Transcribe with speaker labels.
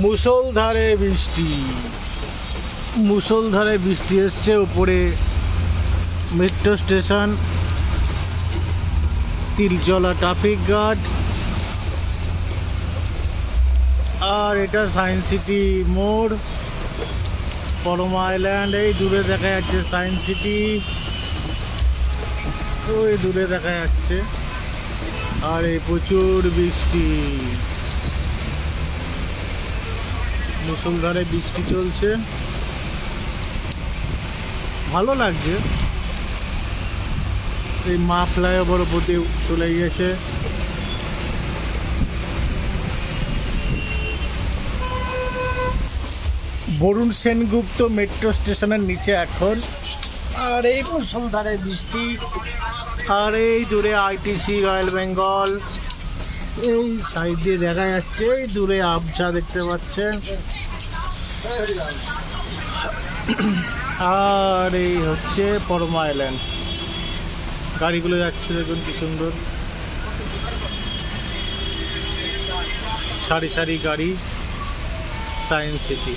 Speaker 1: মুষলধারে বৃষ্টি, মুষলধারে বৃষ্টি এসছে। উপরে মেট্রো স্টেশন, তিলচলা ট্রাফিক গার্ড, আর এটা সায়েন্স সিটি মোড়, পরমা আইল্যান্ড। এই দূরে দেখা যাচ্ছে সায়েন্স সিটি, ওই দূরে দেখা যাচ্ছে। আর এই প্রচুর বৃষ্টি, মুষলধারে বৃষ্টি চলছে, ভালো লাগছে। এই মা ফ্লাইওভার উপর দিয়ে চলে গিয়েছে। বরুণ সেনগুপ্ত মেট্রো স্টেশনের নিচে এখন। আর এই মুষলধারে বৃষ্টি, আর এই দূরে আইটিসি, রয়্যাল বেঙ্গল, এই সাইড দিয়ে দেখা যাচ্ছে। এই দূরে আবছা দেখতে পাচ্ছেন। আর এই হচ্ছে পরমা আইল্যান্ড। গাড়িগুলো যাচ্ছে, দেখুন কি সুন্দর, সারি সারি গাড়ি। Science city.